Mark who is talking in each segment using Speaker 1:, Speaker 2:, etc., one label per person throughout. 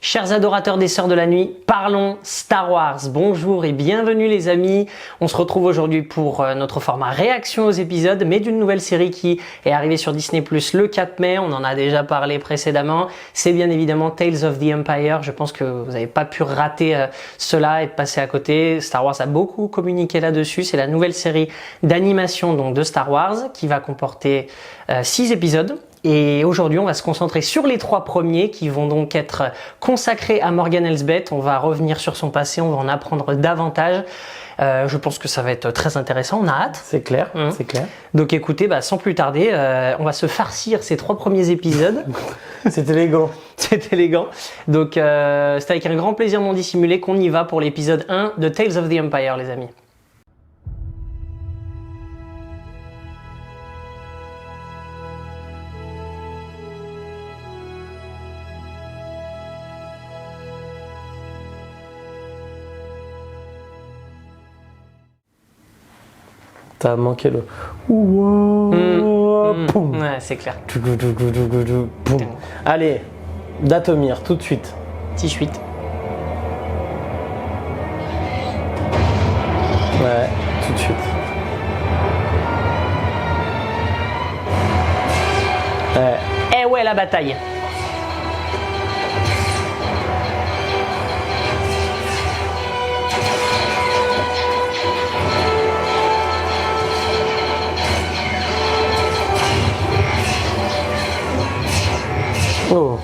Speaker 1: Chers adorateurs des Sœurs de la Nuit, parlons Star Wars. Bonjour et bienvenue les amis. On se retrouve aujourd'hui pour notre format réaction aux épisodes, mais d'une nouvelle série qui est arrivée sur Disney+ le 4 mai. On en a déjà parlé précédemment. C'est bien évidemment Tales of the Empire. Je pense que vous n'avez pas pu rater cela et de passer à côté. Star Wars a beaucoup communiqué là-dessus. C'est la nouvelle série d'animation donc de Star Wars qui va comporter 6 épisodes. Et aujourd'hui, on va se concentrer sur les 3 premiers qui vont donc être consacrés à Morgan Elsbeth. On va revenir sur son passé, on va en apprendre davantage. Je pense que ça va être très intéressant, on a hâte.
Speaker 2: C'est clair, c'est clair.
Speaker 1: Donc écoutez, sans plus tarder, on va se farcir ces 3 premiers épisodes.
Speaker 2: C'est élégant.
Speaker 1: C'est élégant. Donc c'est avec un grand plaisir non dissimulé qu'on y va pour l'épisode 1 de Tales of the Empire, les amis.
Speaker 2: T'as manqué le... Poum.
Speaker 1: Ouais, c'est clair.
Speaker 2: Poum. Allez, Dathomir, tout de suite.
Speaker 1: 18.
Speaker 2: Ouais, tout de suite. Ouais.
Speaker 1: Eh ouais, la bataille.
Speaker 2: Oh.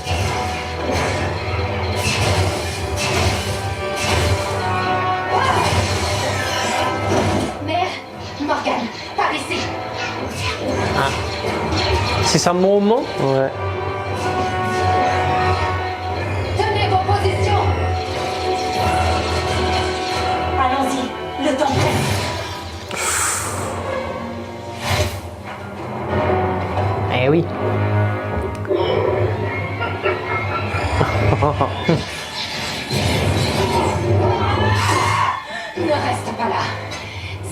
Speaker 3: Mère, Morgan, par ici.
Speaker 1: C'est ça mon moment.
Speaker 2: Ouais.
Speaker 3: Tenez vos positions. Allons-y, le temps presse.
Speaker 1: Eh oui.
Speaker 3: Ne reste pas là.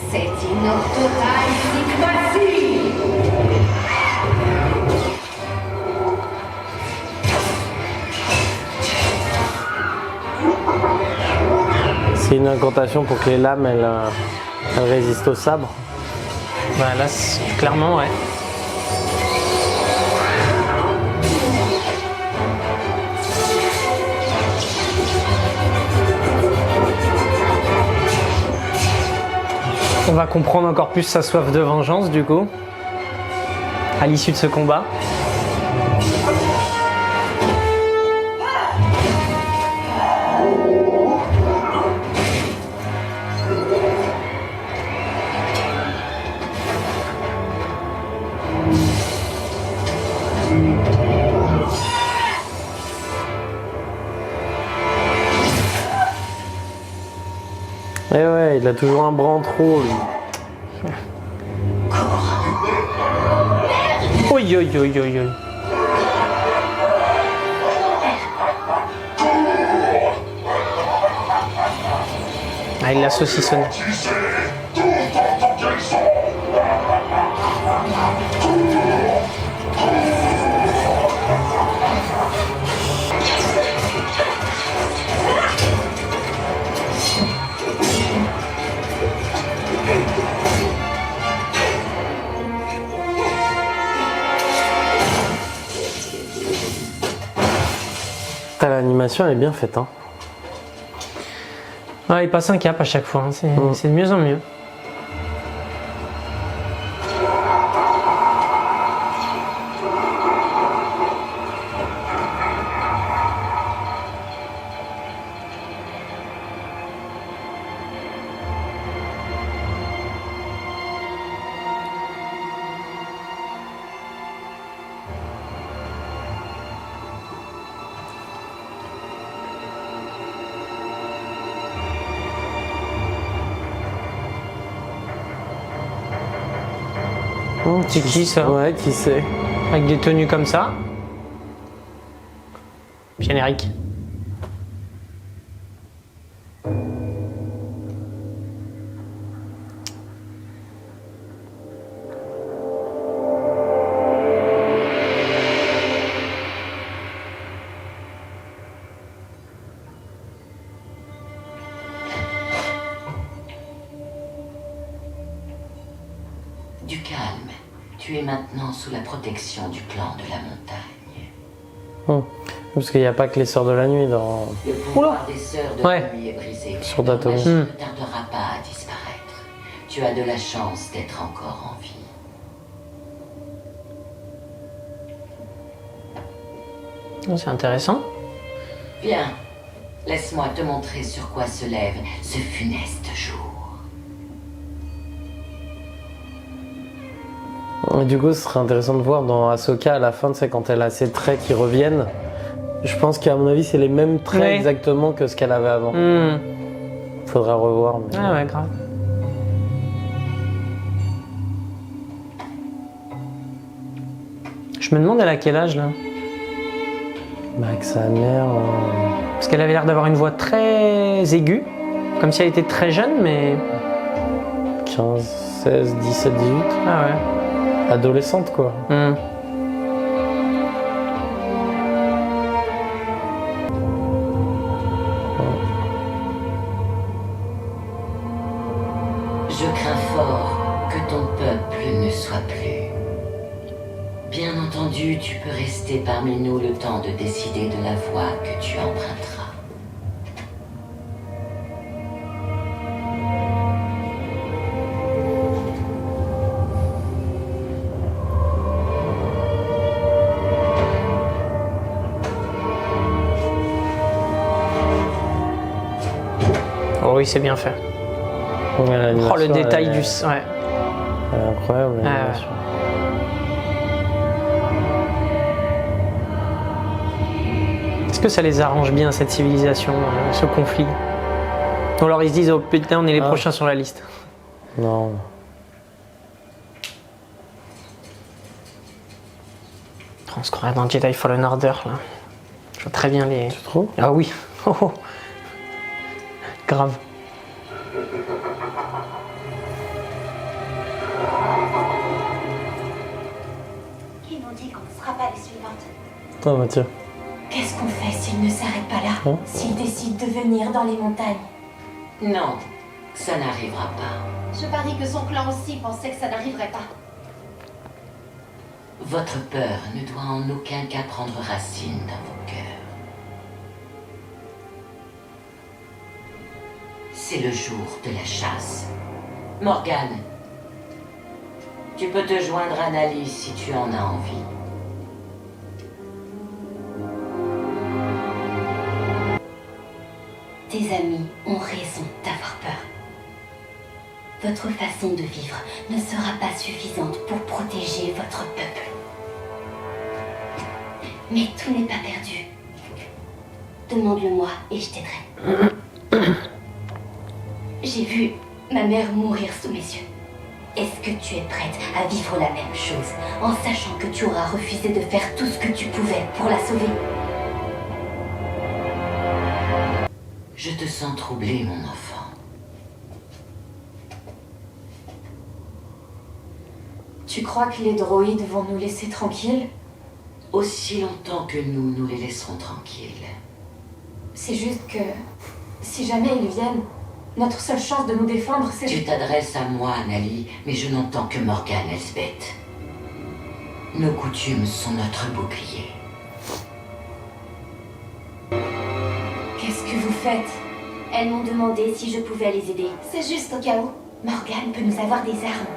Speaker 3: C'est une totale diplomatie.
Speaker 2: C'est une incantation pour que les lames, elles résistent au sabre.
Speaker 1: Là, clairement, ouais. On va comprendre encore plus sa soif de vengeance du coup, à l'issue de ce combat.
Speaker 2: Eh ouais, il a toujours un bras en trop, lui.
Speaker 1: Oi, oi, oi, oi, oi. Ah, il l'a saucissonné.
Speaker 2: L'animation elle est bien faite, hein.
Speaker 1: Ouais, il passe un cap à chaque fois, hein. C'est de mieux en mieux. C'est qui ça?
Speaker 2: Ouais, qui c'est?
Speaker 1: Avec des tenues comme ça. Générique.
Speaker 4: Du calme. Tu es maintenant sous la protection du clan de la montagne.
Speaker 2: Parce qu'il n'y a pas que les Sœurs de la Nuit dans...
Speaker 4: Le pouvoir des sœurs de
Speaker 1: Ouais.
Speaker 4: la nuit est brisé.
Speaker 2: Sur
Speaker 4: Leur
Speaker 2: Datomi.
Speaker 4: magie ne tardera pas à disparaître. Tu as de la chance d'être encore en vie.
Speaker 1: C'est intéressant.
Speaker 4: Bien. Laisse-moi te montrer sur quoi se lève ce funeste jour.
Speaker 2: Et du coup, ce serait intéressant de voir dans Ahsoka à la fin, tu sais, quand elle a ses traits qui reviennent. Je pense qu'à mon avis, c'est les mêmes traits
Speaker 1: Ouais.
Speaker 2: exactement que ce qu'elle avait avant. Faudra revoir. Mais...
Speaker 1: Ah ouais, grave. Je me demande elle a quel âge là?
Speaker 2: Bah, avec sa mère.
Speaker 1: Parce qu'elle avait l'air d'avoir une voix très aiguë, comme si elle était très jeune, mais
Speaker 2: 15, 16, 17, 18.
Speaker 1: ah ouais.
Speaker 2: Adolescente, quoi.
Speaker 4: Je crains fort que ton peuple ne soit plus. Bien entendu, tu peux rester parmi nous le temps de décider de la voie que tu emprunteras.
Speaker 1: Oh oui, c'est bien fait.
Speaker 2: Ouais,
Speaker 1: Oh,
Speaker 2: l'animation,
Speaker 1: le détail
Speaker 2: elle
Speaker 1: du...
Speaker 2: est-
Speaker 1: Ouais.
Speaker 2: Elle est incroyable,
Speaker 1: Ah,
Speaker 2: l'animation.
Speaker 1: Est-ce que ça les arrange bien, cette civilisation, ce conflit? Ou alors ils se disent, oh putain, on est les prochains sur la liste.
Speaker 2: Non.
Speaker 1: On se croirait dans Jedi Fallen Order, là. Je vois très bien les...
Speaker 2: Tu trouves?
Speaker 1: Ah oui. Oh, oh. Grave.
Speaker 3: Qui nous dit qu'on ne sera pas les suivantes?
Speaker 2: Attends, Mathieu.
Speaker 3: Qu'est-ce qu'on fait s'il ne s'arrête pas là?
Speaker 2: Hein?
Speaker 3: S'il décide de venir dans les montagnes?
Speaker 4: Non, ça n'arrivera pas.
Speaker 3: Je parie que son clan aussi pensait que ça n'arriverait pas.
Speaker 4: Votre peur ne doit en aucun cas prendre racine dans vos cœurs. C'est le jour de la chasse. Morgane, tu peux te joindre à Nali si tu en as envie.
Speaker 3: Tes amis ont raison d'avoir peur. Votre façon de vivre ne sera pas suffisante pour protéger votre peuple. Mais tout n'est pas perdu. Demande-le-moi et je t'aiderai. J'ai vu ma mère mourir sous mes yeux. Est-ce que tu es prête à vivre la même chose en sachant que tu auras refusé de faire tout ce que tu pouvais pour la sauver?
Speaker 4: Je te sens troublé, mon enfant.
Speaker 3: Tu crois que les droïdes vont nous laisser tranquilles?
Speaker 4: Aussi longtemps que nous les laisserons tranquilles.
Speaker 3: C'est juste que si jamais ils viennent, notre seule chance de nous défendre, c'est...
Speaker 4: Tu t'adresses à moi, Nali, mais je n'entends que Morgane Elsbeth. Nos coutumes sont notre bouclier.
Speaker 3: Qu'est-ce que vous faites? Elles m'ont demandé si je pouvais les aider. C'est juste au cas où. Morgane peut nous avoir des armes.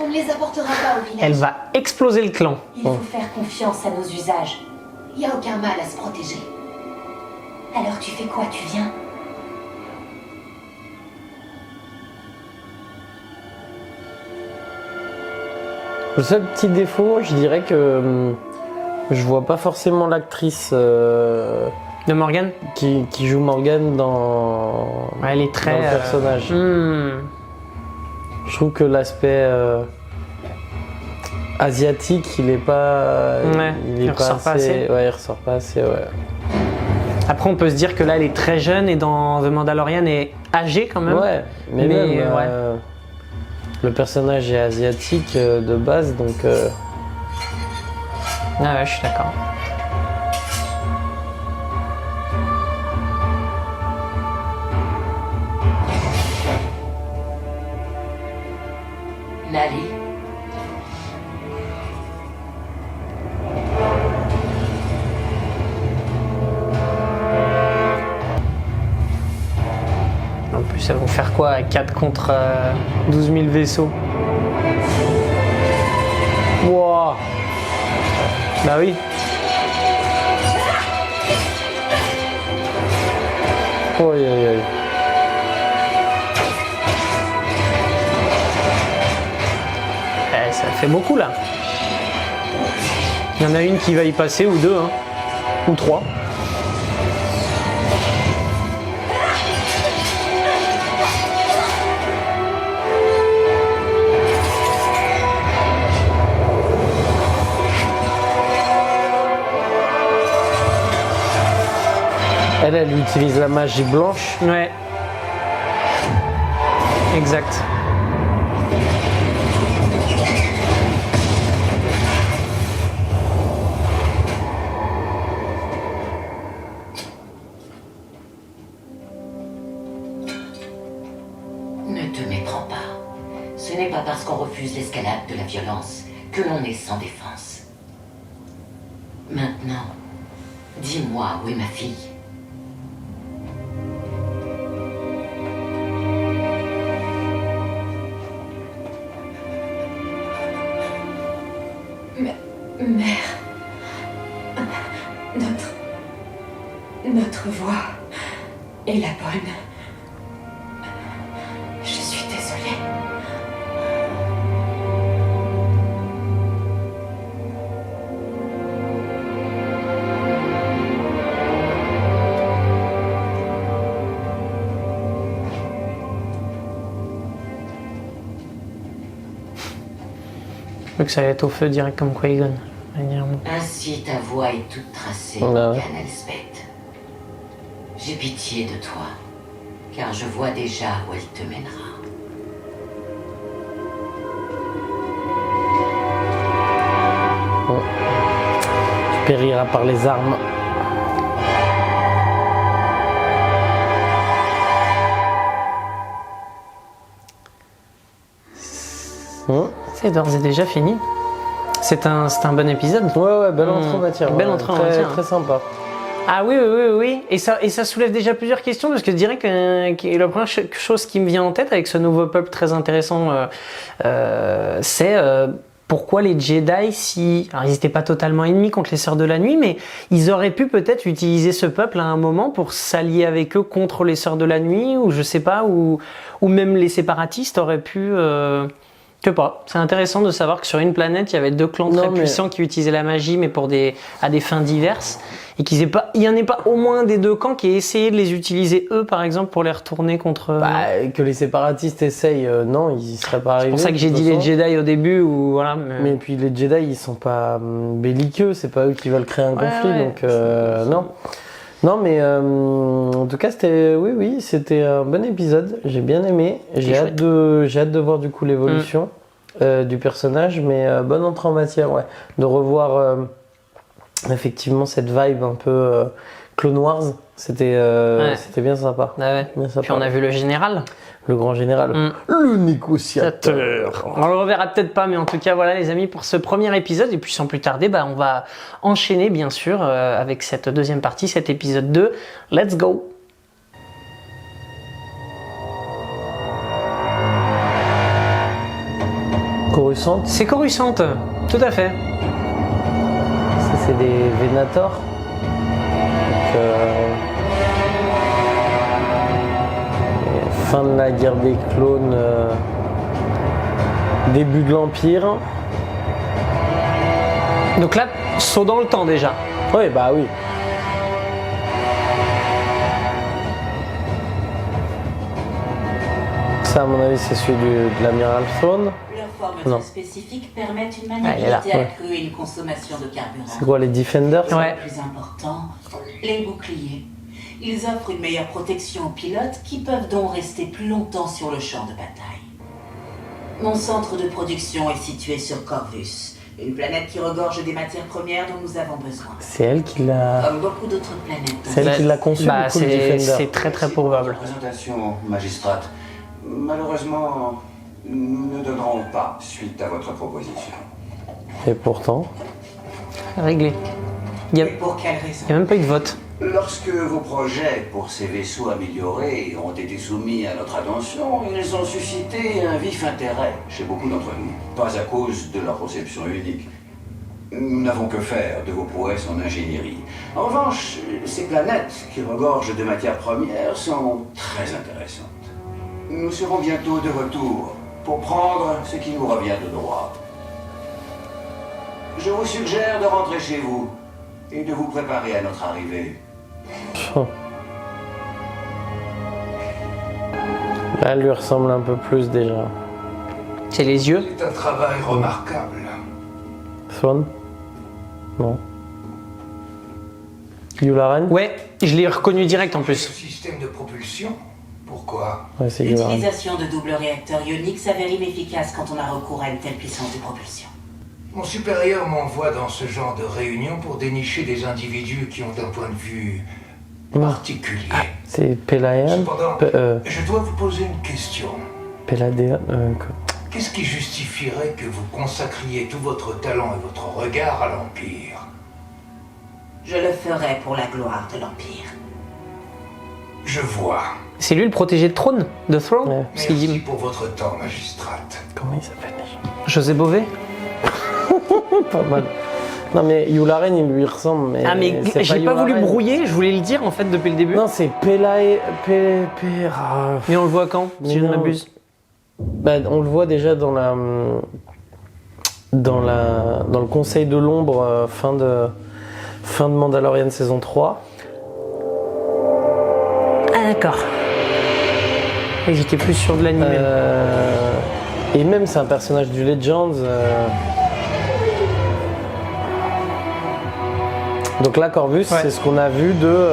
Speaker 3: On ne les apportera pas au village.
Speaker 1: Elle va exploser le clan.
Speaker 3: Il faut faire confiance à nos usages. Il n'y a aucun mal à se protéger. Alors tu fais quoi? Tu viens?
Speaker 2: Le seul petit défaut, je dirais que je vois pas forcément l'actrice
Speaker 1: De Morgane?
Speaker 2: qui joue Morgane dans,
Speaker 1: Ouais, elle est très...
Speaker 2: dans le personnage. Je trouve que l'aspect asiatique, il est pas.
Speaker 1: Ouais, il ressort pas assez.
Speaker 2: Ouais, il ressort pas assez, ouais.
Speaker 1: Après, on peut se dire que là, elle est très jeune et dans The Mandalorian, elle est âgée quand même.
Speaker 2: Ouais, mais
Speaker 1: Mais,
Speaker 2: même,
Speaker 1: ouais.
Speaker 2: le personnage est asiatique de base, donc.
Speaker 1: Ah ouais, je suis d'accord.
Speaker 4: Nali,
Speaker 1: plus, elles vont faire quoi à 4 contre 12 000 vaisseaux? Wow. Bah oui.
Speaker 2: Oh, aïe, aïe, aïe.
Speaker 1: Ça fait beaucoup là. Il y en a une qui va y passer, ou deux, hein. Ou trois.
Speaker 2: Elle utilise la magie blanche.
Speaker 1: Ouais. Exact.
Speaker 4: Ne te méprends pas. Ce n'est pas parce qu'on refuse l'escalade de la violence que l'on est sans défense. Maintenant, dis-moi où est ma fille.
Speaker 5: Mère, notre voix est la bonne. Je suis désolée.
Speaker 1: Que ça allait être au feu direct comme Qui-Gon.
Speaker 4: Ainsi ta voix est toute tracée,
Speaker 2: Ouais.
Speaker 4: Morgane Elsbeth. J'ai pitié de toi, car je vois déjà où elle te mènera.
Speaker 2: Tu périras par les armes.
Speaker 1: C'est d'ores et déjà fini. C'est un bon épiside.
Speaker 2: Ouais, belle entrée en matière.
Speaker 1: Belle
Speaker 2: ouais,
Speaker 1: entrée en
Speaker 2: très,
Speaker 1: matière.
Speaker 2: très sympa.
Speaker 1: Ah oui. Et ça soulève déjà plusieurs questions, parce que je dirais que la première chose qui me vient en tête avec ce nouveau peuple très intéressant, c'est pourquoi les Jedi, alors ils n'étaient pas totalement ennemis contre les Sœurs de la Nuit, mais ils auraient pu peut-être utiliser ce peuple à un moment pour s'allier avec eux contre les Sœurs de la Nuit, ou je sais pas, ou même les séparatistes auraient pu... Je sais pas. C'est intéressant de savoir que sur une planète, il y avait deux clans très puissants qui utilisaient la magie, mais à des fins diverses, et qu'il n'y en ait pas au moins des deux camps qui aient essayé de les utiliser eux, par exemple, pour les retourner contre.
Speaker 2: Que les séparatistes essayent, non, ils y seraient pas arrivés.
Speaker 1: C'est pour ça que j'ai dit les Jedi au début, ou voilà.
Speaker 2: Mais puis les Jedi, ils sont pas belliqueux, c'est pas eux qui veulent créer un conflit, donc non. Non, mais en tout cas, c'était un bon épisode. J'ai bien aimé. J'ai hâte de voir du coup l'évolution du personnage, mais bonne entrée en matière, ouais. De revoir effectivement cette vibe un peu Clone Wars, c'était bien sympa.
Speaker 1: Ah ouais.
Speaker 2: Bien sympa.
Speaker 1: Puis on a vu le général.
Speaker 2: Le grand général, le négociateur.
Speaker 1: On le reverra peut-être pas, mais en tout cas, voilà les amis pour ce premier épisode. Et puis sans plus tarder, on va enchaîner bien sûr avec cette deuxième partie, cet épisode 2. Let's go!
Speaker 2: Coruscant,
Speaker 1: C'est Coruscant, tout à fait.
Speaker 2: ça c'est des Venator. Donc, fin de la guerre des clones, début de l'Empire.
Speaker 1: Donc là, saut dans le temps déjà.
Speaker 2: Oui, bah oui. Ça, à mon avis, c'est celui de l'amiral Thrawn.
Speaker 4: Leurs formes
Speaker 2: Non.
Speaker 4: spécifiques permettent une
Speaker 1: Ah, il est là,
Speaker 4: maniabilité
Speaker 2: ouais.
Speaker 4: accrue et une consommation de carburant.
Speaker 2: C'est quoi, les Defenders?
Speaker 1: Ouais.
Speaker 4: Le plus important, les boucliers. Ils offrent une meilleure protection aux pilotes qui peuvent donc rester plus longtemps sur le champ de bataille. Mon centre de production est situé sur Corvus, une planète qui regorge des matières premières dont nous avons besoin.
Speaker 2: C'est elle qui l'a.
Speaker 4: Comme beaucoup d'autres planètes.
Speaker 2: C'est elle qui l'a conçu, du coup, le
Speaker 1: c'est
Speaker 2: Defender.
Speaker 1: très très
Speaker 6: Merci pour
Speaker 1: probable.
Speaker 6: votre présentation, magistrate. Malheureusement, nous ne donnerons pas suite à votre proposition.
Speaker 2: Et pourtant.
Speaker 1: Réglé. Il
Speaker 4: Et pour quelle raison?
Speaker 1: n'y a même pas eu de vote.
Speaker 6: Lorsque vos projets pour ces vaisseaux améliorés ont été soumis à notre attention, ils ont suscité un vif intérêt chez beaucoup d'entre nous. Pas à cause de leur conception unique. Nous n'avons que faire de vos prouesses en ingénierie. En revanche, ces planètes qui regorgent de matières premières sont très intéressantes. Nous serons bientôt de retour pour prendre ce qui nous revient de droit. Je vous suggère de rentrer chez vous et de vous préparer à notre arrivée.
Speaker 2: Là, elle lui ressemble un peu plus déjà.
Speaker 1: C'est les yeux.
Speaker 7: C'est un travail remarquable.
Speaker 2: Swan? Non. Yularen?
Speaker 1: Ouais, je l'ai reconnu direct en
Speaker 7: Le
Speaker 1: plus.
Speaker 7: système de propulsion. Pourquoi?
Speaker 2: Ouais, c'est Yularen.
Speaker 4: L'utilisation de double réacteurs ioniques s'avère inefficace quand on a recours à une telle puissance de propulsion.
Speaker 7: Mon supérieur m'envoie dans ce genre de réunion pour dénicher des individus qui ont un point de vue particulier.
Speaker 2: C'est Pelayan?
Speaker 7: Cependant, je dois vous poser une question.
Speaker 2: Peladéan?
Speaker 7: Qu'est-ce qui justifierait que vous consacriez tout votre talent et votre regard à l'Empire?
Speaker 4: Je le ferai pour la gloire de l'Empire.
Speaker 7: Je vois.
Speaker 1: C'est lui le protégé de trône, de Throne.
Speaker 2: Ouais.
Speaker 1: Parce qu'il
Speaker 7: Merci
Speaker 1: dit
Speaker 7: pour votre temps, magistrate.
Speaker 2: Comment il s'appelle déjà?
Speaker 1: José Bové.
Speaker 2: Pas mal. Non mais Yularen il lui ressemble mais...
Speaker 1: Ah mais
Speaker 2: c'est
Speaker 1: j'ai pas voulu
Speaker 2: Yularen.
Speaker 1: brouiller, je voulais le dire en fait depuis le début.
Speaker 2: Non c'est Pelae...
Speaker 1: Mais on le voit quand,
Speaker 2: Mais
Speaker 1: si je ne
Speaker 2: non.
Speaker 1: m'abuse.
Speaker 2: Bah, on le voit déjà dans le Conseil de l'Ombre fin de Mandalorian saison 3.
Speaker 1: Ah d'accord. Et j'étais plus sûr de l'anime.
Speaker 2: Et même c'est un personnage du Legends. Donc là Corvus
Speaker 1: Ouais.
Speaker 2: c'est ce qu'on a vu de...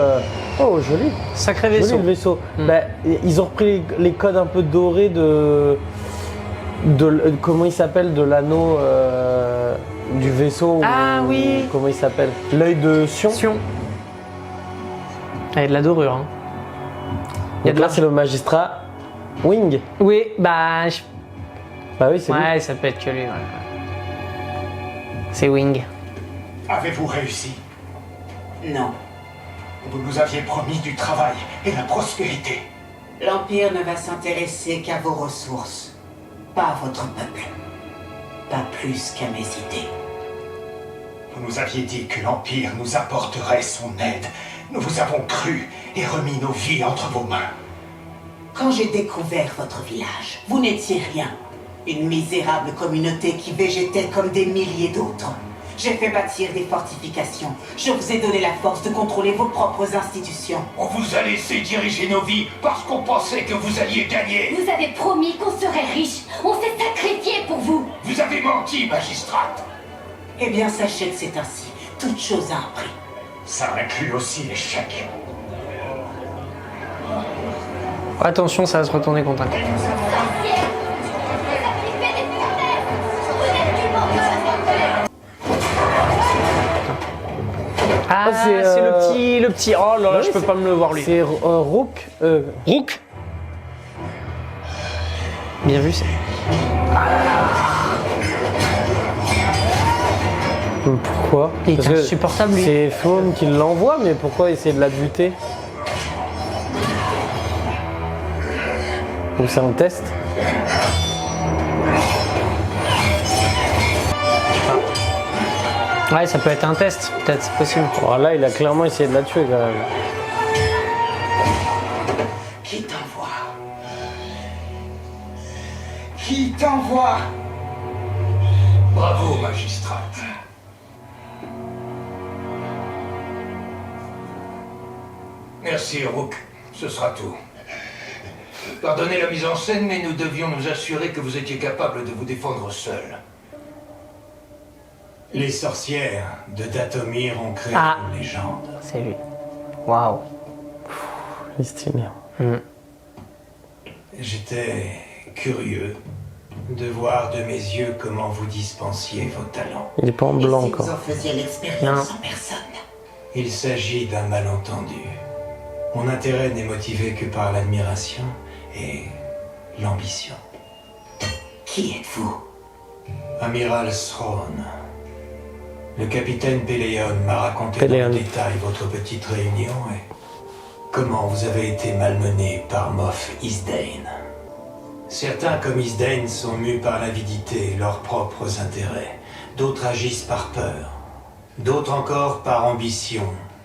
Speaker 2: Oh joli.
Speaker 1: Sacré
Speaker 2: Joli
Speaker 1: vaisseau.
Speaker 2: le vaisseau.
Speaker 1: Mm.
Speaker 2: Bah, ils ont repris les codes un peu dorés comment il s'appelle de l'anneau du vaisseau.
Speaker 1: Ah oui.
Speaker 2: Comment il s'appelle? L'œil de Sion.
Speaker 1: Sion. Il y a de la dorure. Hein. Il y a
Speaker 2: Donc
Speaker 1: de
Speaker 2: là
Speaker 1: la...
Speaker 2: c'est le magistrat Wing.
Speaker 1: Oui, bah...
Speaker 2: Bah oui c'est lui.
Speaker 1: Ouais, ça peut être que lui. Ouais. C'est Wing.
Speaker 7: Avez-vous réussi?
Speaker 4: Non.
Speaker 7: Vous nous aviez promis du travail et la prospérité.
Speaker 4: L'Empire ne va s'intéresser qu'à vos ressources, pas à votre peuple. Pas plus qu'à mes idées.
Speaker 7: Vous nous aviez dit que l'Empire nous apporterait son aide. Nous vous avons cru et remis nos vies entre vos mains.
Speaker 4: Quand j'ai découvert votre village, vous n'étiez rien. Une misérable communauté qui végétait comme des milliers d'autres. J'ai fait bâtir des fortifications. Je vous ai donné la force de contrôler vos propres institutions.
Speaker 7: On vous a laissé diriger nos vies parce qu'on pensait que vous alliez gagner.
Speaker 3: Vous avez promis qu'on serait riche. On s'est sacrifié pour vous.
Speaker 7: Vous avez menti, magistrate.
Speaker 4: Eh bien, sachez que c'est ainsi. Toute chose a un prix.
Speaker 7: Ça inclut aussi l'échec.
Speaker 1: Attention, ça va se retourner contre un camp.
Speaker 3: Sorcière, vous avez fait des foutaises. Vous êtes du menteur.
Speaker 1: Ah,
Speaker 2: c'est,
Speaker 1: c'est le petit... Oh là là,
Speaker 2: Oui,
Speaker 1: je peux
Speaker 2: c'est-
Speaker 1: pas me le voir lui.
Speaker 2: C'est Rook.
Speaker 1: Rook. Bien vu, c'est...
Speaker 2: Pourquoi?
Speaker 1: Il est
Speaker 2: Parce que
Speaker 1: insupportable, lui.
Speaker 2: C'est Fawn qui l'envoie mais pourquoi essayer de la buter? Ou c'est un test?
Speaker 1: Ouais, ça peut être un test, peut-être, c'est possible.
Speaker 2: Bon, là il a clairement essayé de la tuer quand même.
Speaker 7: Qui t'envoie? Qui t'envoie? Bravo, magistrate. Merci, Rook. Ce sera tout. Pardonnez la mise en scène, mais nous devions nous assurer que vous étiez capable de vous défendre seul. Les sorcières de Dathomir ont créé
Speaker 1: Ah.
Speaker 7: une légende.
Speaker 1: C'est lui. Waouh.
Speaker 2: Il est stylé.
Speaker 7: J'étais curieux de voir de mes yeux comment vous dispensiez vos talents.
Speaker 2: Il est pas en
Speaker 4: Et
Speaker 2: blanc
Speaker 4: si
Speaker 2: encore.
Speaker 4: vous en faisiez l'expérience en personne.
Speaker 7: Il s'agit d'un malentendu. Mon intérêt n'est motivé que par l'admiration et l'ambition.
Speaker 4: Qui êtes-vous?
Speaker 7: Amiral Thrawn, Le capitaine Peleon m'a raconté dans le détail votre petite réunion et comment vous avez été malmené par Moff Isdane. Certains comme Isdane sont mus par l'avidité et leurs propres intérêts. D'autres agissent par peur. D'autres encore par ambition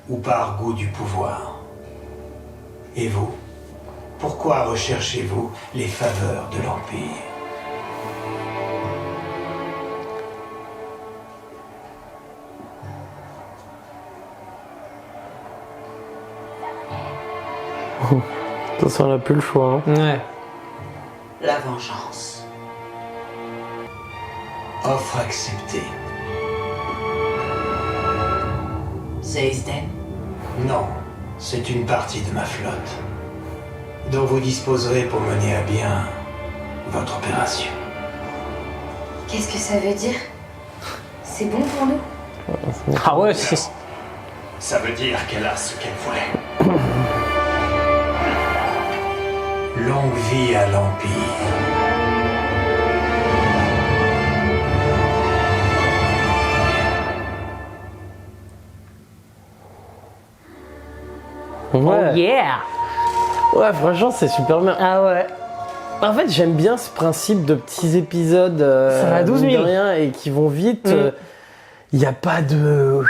Speaker 7: ou par goût du pouvoir. Et vous? Pourquoi recherchez-vous les faveurs de l'Empire?
Speaker 2: De toute façon, on n'a plus le choix. Hein.
Speaker 1: Ouais.
Speaker 4: La vengeance.
Speaker 7: Offre acceptée.
Speaker 4: C'est Isden?
Speaker 7: Non, c'est une partie de ma flotte, dont vous disposerez pour mener à bien votre opération.
Speaker 5: Qu'est-ce que ça veut dire? C'est bon pour nous?
Speaker 1: Ah ouais, c'est...
Speaker 7: Ça veut dire qu'elle a ce qu'elle voulait. Longue vie à l'Empire.
Speaker 2: Ouais.
Speaker 1: Oh yeah!
Speaker 2: Ouais, franchement, c'est super bien.
Speaker 1: Ah ouais.
Speaker 2: En fait, j'aime bien ce principe de petits épisodes
Speaker 1: Ça va à 12 000.
Speaker 2: mine de rien, et qui vont vite. Il n'y a pas de...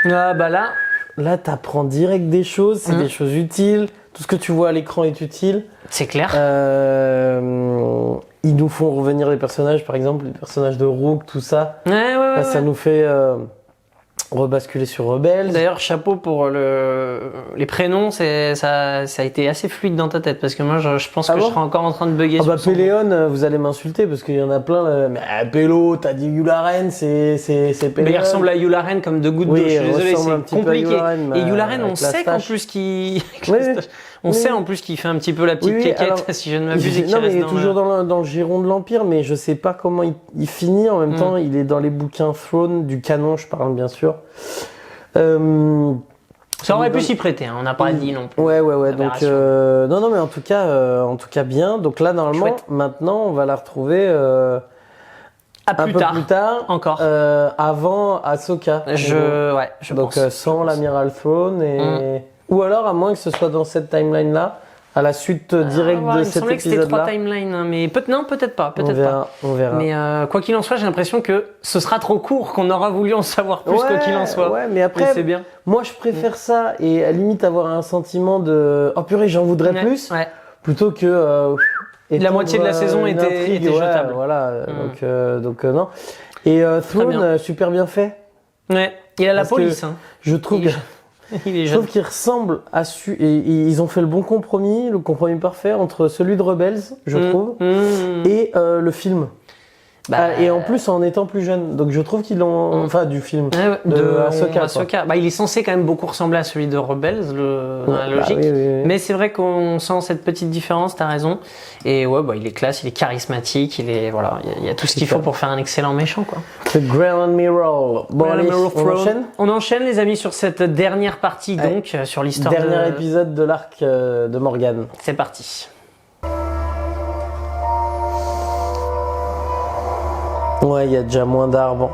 Speaker 1: Ah bah là,
Speaker 2: Là, t'apprends direct des choses, c'est des choses utiles. Tout ce que tu vois à l'écran est utile.
Speaker 1: c'est clair.
Speaker 2: Ils nous font revenir les personnages, par exemple, les personnages de Rook, tout ça.
Speaker 1: Ouais.
Speaker 2: Là, ça nous fait rebasculer sur Rebels.
Speaker 1: D'ailleurs, chapeau pour les prénoms, ça a été assez fluide dans ta tête parce que moi, je pense que je serais encore en train de bugger.
Speaker 2: Ah bah
Speaker 1: sur son nom.
Speaker 2: Peleon, vous allez m'insulter parce qu'il y en a plein. Mais Pélo, t'as dit Yularen, c'est Peleon.
Speaker 1: Mais il ressemble à Yularen comme deux gouttes d'eau. Je suis
Speaker 2: il
Speaker 1: désolé,
Speaker 2: ressemble un
Speaker 1: c'est
Speaker 2: petit peu à
Speaker 1: compliqué.
Speaker 2: Yularen,
Speaker 1: Et Yularen, on
Speaker 2: avec la
Speaker 1: sait qu'en
Speaker 2: stache.
Speaker 1: plus qu'il,
Speaker 2: Oui,
Speaker 1: on
Speaker 2: oui.
Speaker 1: sait en plus qu'il fait un petit peu la petite
Speaker 2: Oui,
Speaker 1: quéquette,
Speaker 2: alors,
Speaker 1: si je ne m'abuse, et qu'il
Speaker 2: non, mais
Speaker 1: reste
Speaker 2: il est
Speaker 1: dans
Speaker 2: toujours dans le giron de l'Empire, mais je sais pas comment il finit. En même temps, il est dans les bouquins Throne, du canon, je parle bien sûr.
Speaker 1: Ça aurait pu s'y prêter, hein, on n'a pas dit non plus.
Speaker 2: Ouais. Donc,
Speaker 1: Aberration.
Speaker 2: non, mais en tout cas, bien. Donc là, normalement,
Speaker 1: Chouette.
Speaker 2: maintenant, on va la retrouver
Speaker 1: À
Speaker 2: un
Speaker 1: plus
Speaker 2: peu
Speaker 1: tard.
Speaker 2: plus tard,
Speaker 1: Encore.
Speaker 2: avant Ahsoka.
Speaker 1: Je
Speaker 2: Donc
Speaker 1: pense.
Speaker 2: sans l'amiral Throne ou alors à moins que ce soit dans cette timeline là, à la suite directe
Speaker 1: Ah,
Speaker 2: de
Speaker 1: il me
Speaker 2: cet
Speaker 1: semblait que c'était
Speaker 2: épisode
Speaker 1: 3
Speaker 2: là.
Speaker 1: timelines, hein, mais peut-être pas.
Speaker 2: On verra.
Speaker 1: Mais quoi qu'il en soit, j'ai l'impression que ce sera trop court, qu'on aura voulu en savoir plus, quoi qu'il en soit.
Speaker 2: Ouais, mais après,
Speaker 1: c'est bien.
Speaker 2: moi je préfère ça et à la limite avoir un sentiment de oh purée, j'en voudrais plus,
Speaker 1: Ouais.
Speaker 2: plutôt que
Speaker 1: La
Speaker 2: étendre,
Speaker 1: moitié de la saison
Speaker 2: une
Speaker 1: était
Speaker 2: intrigue, ouais,
Speaker 1: jetable.
Speaker 2: Voilà, donc non. Et Throne,
Speaker 1: bien.
Speaker 2: super bien fait.
Speaker 1: Ouais. Il a la
Speaker 2: Parce que
Speaker 1: police. Hein.
Speaker 2: Je trouve
Speaker 1: Il
Speaker 2: que
Speaker 1: Il est
Speaker 2: je
Speaker 1: jeune.
Speaker 2: trouve qu'il ressemble à et ils ont fait le bon compromis, le compromis parfait entre celui de Rebels, je trouve, et le film. Et en plus en étant plus jeune. Donc je trouve qu'ils l'ont, enfin du film de Ahsoka.
Speaker 1: Bah, il est censé quand même beaucoup ressembler à celui de Rebels, dans la logique.
Speaker 2: Oui.
Speaker 1: Mais c'est vrai qu'on sent cette petite différence, t'as raison. Et ouais, bah, il est classe, il est charismatique, il y a tout ce qu'il faut pour faire un excellent méchant, quoi.
Speaker 2: The Grand Admiral. Bon, allez,
Speaker 1: On enchaîne, les amis, sur cette dernière partie, donc, sur l'histoire
Speaker 2: Dernier épisode de l'arc de Morgan.
Speaker 1: C'est parti.
Speaker 2: Ouais, il y a déjà moins d'arbres.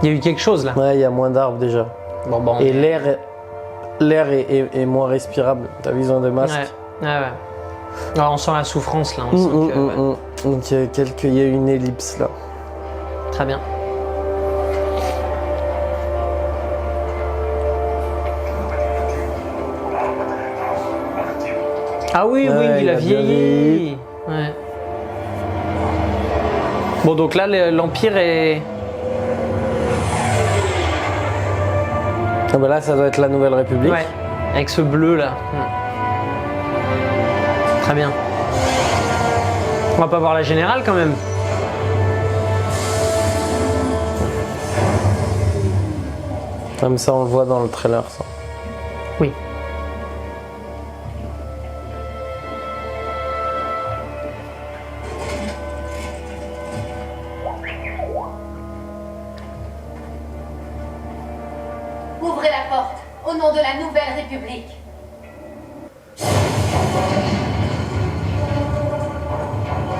Speaker 1: Il y a eu quelque chose là.
Speaker 2: Ouais, il y a moins d'arbres déjà.
Speaker 1: Bon.
Speaker 2: Et l'air est moins respirable. T'as besoin de masques.
Speaker 1: Ouais. Alors, on sent la souffrance là. On sent que, ouais.
Speaker 2: Donc il y a une ellipse là.
Speaker 1: Très bien. Ah oui,
Speaker 2: Ouais,
Speaker 1: il a
Speaker 2: il a bien
Speaker 1: vieilli. Ouais. Bon, donc là, l'Empire est...
Speaker 2: Ah bah là, ça doit être la Nouvelle République.
Speaker 1: Ouais, avec ce bleu là. Très bien. On va pas voir la générale quand même.
Speaker 2: Comme ça, on le voit dans le trailer, ça.
Speaker 1: Oui.
Speaker 3: Ouvrez la porte, au nom de la Nouvelle République.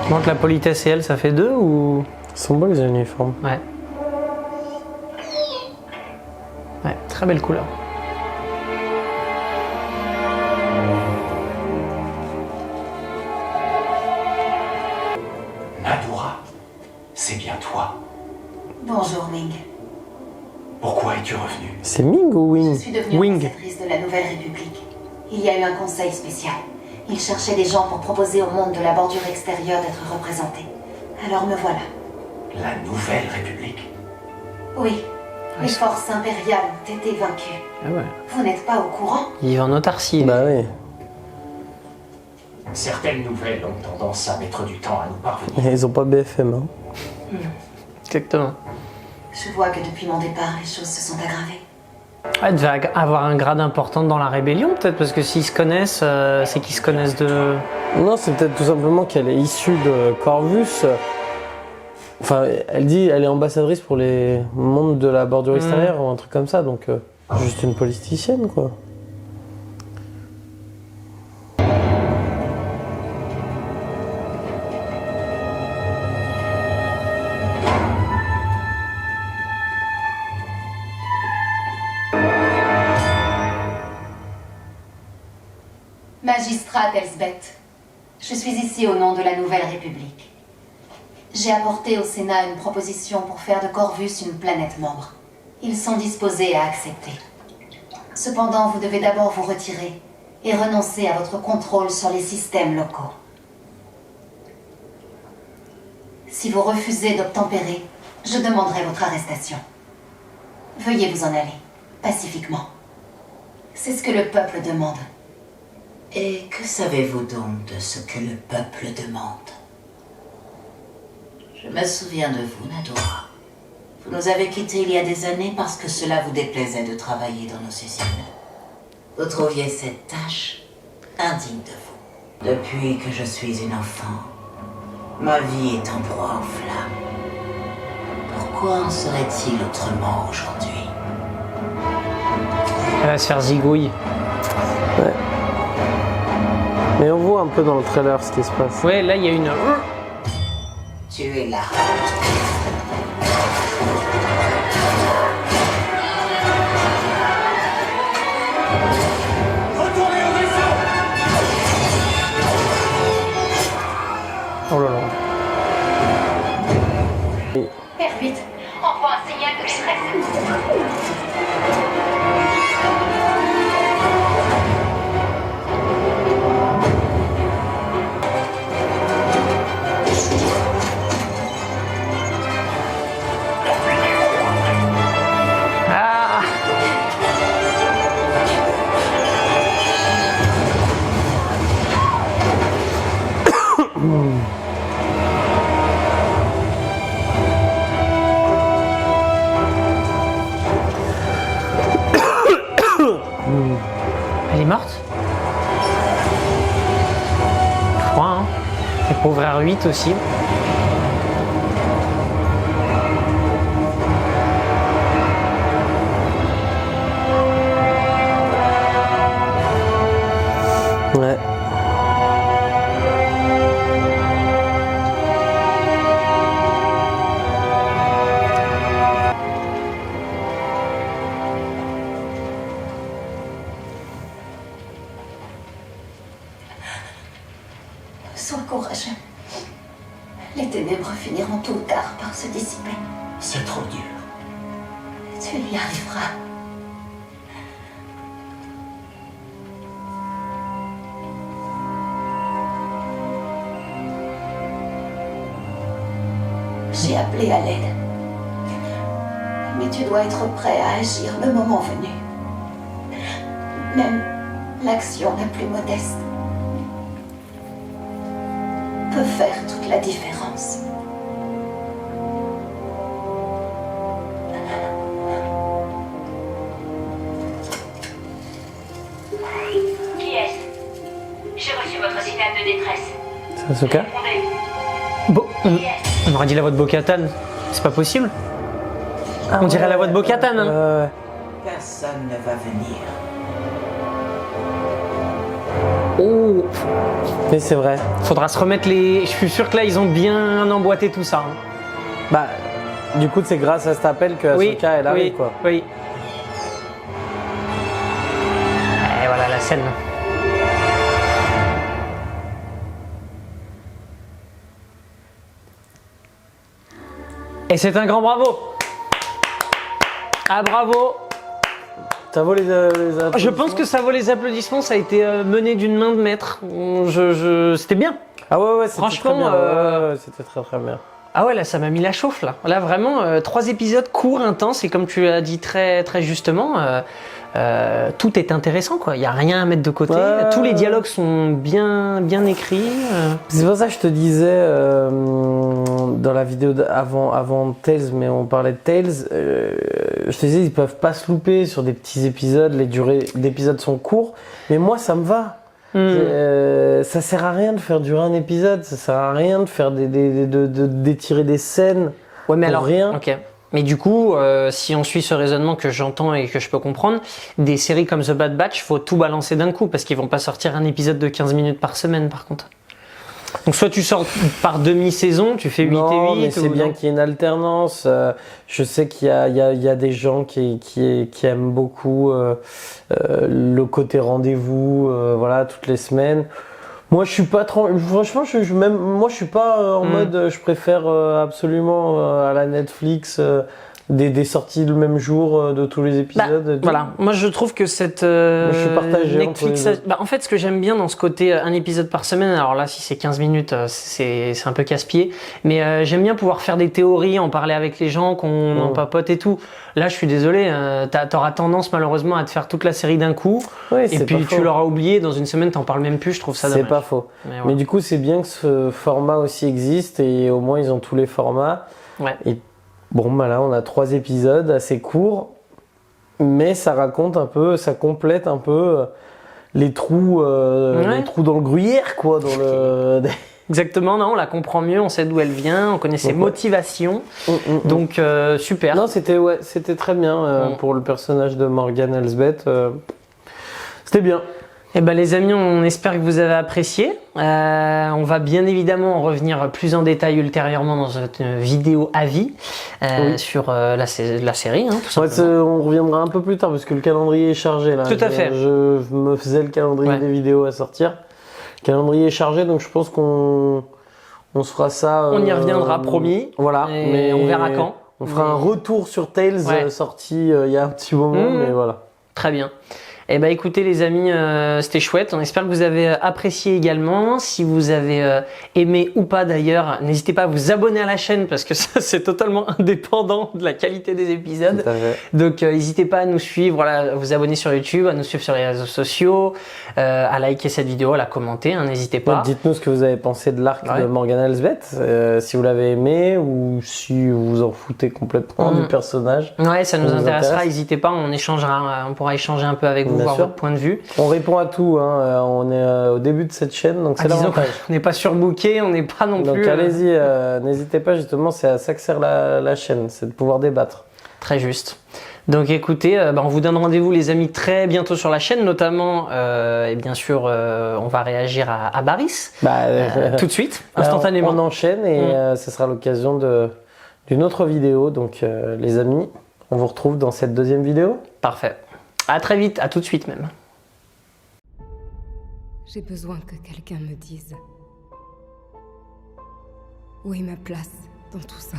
Speaker 1: Donc la politesse et elle, ça fait deux ou...
Speaker 2: Ils sont beaux les uniformes.
Speaker 1: Ouais. Très belle couleur.
Speaker 7: Nadora, c'est bien toi.
Speaker 4: Bonjour, Ming.
Speaker 7: Pourquoi es-tu revenu?
Speaker 2: C'est Ming ou
Speaker 4: Je
Speaker 2: Wing?
Speaker 4: suis devenue
Speaker 1: Wing.
Speaker 4: ambassadrice de la Nouvelle République. Il y a eu un conseil spécial. Ils cherchaient des gens pour proposer au monde de la bordure extérieure d'être représentés. Alors me voilà.
Speaker 7: La Nouvelle République?
Speaker 4: Oui, les forces impériales ont été vaincues.
Speaker 1: Ah ouais.
Speaker 4: Vous n'êtes pas au courant?
Speaker 1: Il est en autarcie.
Speaker 2: Bah oui.
Speaker 7: Certaines nouvelles ont tendance à mettre du temps à nous parvenir.
Speaker 2: Ils ont pas BFM, hein.
Speaker 1: Exactement.
Speaker 4: Je vois que depuis mon départ, les choses se sont aggravées.
Speaker 1: Elle devait avoir un grade important dans la rébellion, peut-être, parce que s'ils se connaissent, c'est qu'ils se connaissent de...
Speaker 2: Non, c'est peut-être tout simplement qu'elle est issue de Corvus. Enfin, elle dit elle est ambassadrice pour les mondes de la bordure extérieure ou un truc comme ça, donc juste une politicienne, quoi.
Speaker 4: Magistrat Elsbeth, je suis ici au nom de la Nouvelle République. J'ai apporté au Sénat une proposition pour faire de Corvus une planète membre. Ils sont disposés à accepter. Cependant, vous devez d'abord vous retirer et renoncer à votre contrôle sur les systèmes locaux. Si vous refusez d'obtempérer, je demanderai votre arrestation. Veuillez vous en aller, pacifiquement. C'est ce que le peuple demande.
Speaker 8: Et que savez-vous donc de ce que le peuple demande? Je me souviens de vous, Nadora. Vous nous avez quittés il y a des années parce que cela vous déplaisait de travailler dans nos usines. Vous trouviez cette tâche indigne de vous. Depuis que je suis une enfant, ma vie est en proie aux flammes. Pourquoi en serait-il autrement aujourd'hui?
Speaker 1: Elle va se faire zigouille.
Speaker 2: Ouais. Mais on voit un peu dans le trailer ce qui se passe.
Speaker 1: Ouais, là, il y a une...
Speaker 8: Tu es là.
Speaker 1: Oh là là.
Speaker 3: Père 8, envoie un signal de détresse.
Speaker 1: Ah! Elle est morte? Je crois, hein. Et pauvre R8 aussi.
Speaker 2: Ouais.
Speaker 4: Sois courageux. Les ténèbres finiront tôt ou tard par se dissiper.
Speaker 7: C'est trop dur.
Speaker 4: Tu y arriveras. J'ai appelé à l'aide. Mais tu dois être prêt à agir le moment venu. Même l'action la plus modeste peut faire toute la différence.
Speaker 3: Qui est-ce? J'ai reçu votre signal de détresse.
Speaker 2: C'est Ahsoka?
Speaker 3: Répondez.
Speaker 1: Bon, on aurait dit la voix de Bo-Katan. C'est pas possible? On dirait la voix de Bo-Katan. Hein.
Speaker 8: Personne ne va venir.
Speaker 1: Oh,
Speaker 2: Mais c'est vrai.
Speaker 1: faudra se remettre les... Je suis sûr que là, ils ont bien emboîté tout ça. Hein.
Speaker 2: Bah, du coup, c'est grâce à cet appel que Ahsoka est là,
Speaker 1: oui,
Speaker 2: quoi.
Speaker 1: oui. scène. Et c'est un grand bravo. Ah bravo.
Speaker 2: Ça vaut les applaudissements.
Speaker 1: Je pense que ça vaut les applaudissements, ça a été mené d'une main de maître. C'était bien.
Speaker 2: Ah ouais, c'était
Speaker 1: Franchement,
Speaker 2: très bien. Ouais, c'était très très bien.
Speaker 1: Ah ouais, là ça m'a mis la chauffe là. Là vraiment, 3 épisodes courts, intenses, et comme tu l'as dit très, très justement, tout est intéressant quoi. Il n'y a rien à mettre de côté.
Speaker 2: Ouais.
Speaker 1: Tous les dialogues sont bien, bien écrits.
Speaker 2: C'est pour ça que je te disais dans la vidéo avant Tales, mais on parlait de Tales, je te disais ils peuvent pas se louper sur des petits épisodes, les durées d'épisodes sont courts, mais moi ça me va. Ça sert à rien de faire durer un épisode, ça sert à rien de faire d'étirer des scènes.
Speaker 1: Ouais, mais
Speaker 2: pour
Speaker 1: alors,
Speaker 2: rien.
Speaker 1: ok. Mais du coup, si on suit ce raisonnement que j'entends et que je peux comprendre, des séries comme The Bad Batch, faut tout balancer d'un coup parce qu'ils vont pas sortir un épisode de 15 minutes par semaine par contre. Donc soit tu sors par demi-saison, tu fais 8
Speaker 2: Non,
Speaker 1: et 8.
Speaker 2: mais c'est bien qu'il y ait une alternance. Je sais qu'il y a des gens qui aiment beaucoup le côté rendez-vous, voilà, toutes les semaines. Moi, je suis pas franchement, moi, je suis pas en mode, je préfère absolument à la Netflix des sorties le même jour de tous les épisodes.
Speaker 1: Voilà, moi je trouve que cette
Speaker 2: Moi, je suis partagé
Speaker 1: Netflix,
Speaker 2: entre les deux.
Speaker 1: en fait ce que j'aime bien dans ce côté un épisode par semaine, alors là si c'est 15 minutes c'est un peu casse-pied, mais j'aime bien pouvoir faire des théories, en parler avec les gens, qu'on en papote et tout. Là je suis désolé, t'auras tendance malheureusement à te faire toute la série d'un coup,
Speaker 2: Oui,
Speaker 1: et puis tu l'auras oublié, dans une semaine t'en parles même plus, je trouve ça dommage.
Speaker 2: C'est pas faux.
Speaker 1: Mais
Speaker 2: Mais
Speaker 1: voilà.
Speaker 2: du coup, c'est bien que ce format aussi existe et au moins ils ont tous les formats.
Speaker 1: Ouais.
Speaker 2: Et bon, bah là, on a 3 épisodes assez courts, mais ça raconte un peu, ça complète un peu les trous dans le gruyère, quoi. Dans le...
Speaker 1: Exactement, non, on la comprend mieux, on sait d'où elle vient, on connaît ses motivations, donc super.
Speaker 2: Non, c'était très bien pour le personnage de Morgan Elsbeth. C'était bien.
Speaker 1: Eh ben les amis, on espère que vous avez apprécié. On va bien évidemment en revenir plus en détail ultérieurement dans une vidéo avis sur la série, hein, tout simplement.
Speaker 2: On reviendra un peu plus tard parce que le calendrier est chargé là.
Speaker 1: Tout à fait.
Speaker 2: Je me faisais le calendrier des vidéos à sortir. Le calendrier est chargé, donc je pense qu'on se fera ça.
Speaker 1: On y reviendra, promis.
Speaker 2: Voilà.
Speaker 1: Mais on verra quand.
Speaker 2: On fera un retour sur Tales sorti il y a un petit moment, mais voilà.
Speaker 1: Très bien. Eh ben écoutez les amis, c'était chouette. On espère que vous avez apprécié également. Si vous avez aimé ou pas d'ailleurs, n'hésitez pas à vous abonner à la chaîne parce que ça c'est totalement indépendant de la qualité des épisodes.
Speaker 2: Tout à fait.
Speaker 1: Donc n'hésitez pas à nous suivre, voilà, à vous abonner sur YouTube, à nous suivre sur les réseaux sociaux, à liker cette vidéo, à la commenter, hein, n'hésitez pas.
Speaker 2: Dites-nous ce que vous avez pensé de l'arc de Morgan Elsbeth, si vous l'avez aimé ou si vous vous en foutez complètement du personnage.
Speaker 1: Ouais, ça nous intéressera, n'hésitez pas, on pourra échanger un peu avec vous, voir votre point de vue.
Speaker 2: On répond à tout, hein. On est au début de cette chaîne, donc c'est l'avantage.
Speaker 1: On n'est pas surbooké, on n'est pas non plus...
Speaker 2: Donc allez-y, n'hésitez pas, justement, c'est à ça que sert la chaîne, c'est de pouvoir débattre.
Speaker 1: Très juste. Donc écoutez, on vous donne rendez-vous les amis très bientôt sur la chaîne, notamment, et bien sûr, on va réagir à Barris tout de suite, instantanément.
Speaker 2: On enchaîne et ce sera l'occasion d'une autre vidéo. Donc les amis, on vous retrouve dans cette deuxième vidéo.
Speaker 1: Parfait. À très vite, à tout de suite même.
Speaker 9: J'ai besoin que quelqu'un me dise où est ma place dans tout ça.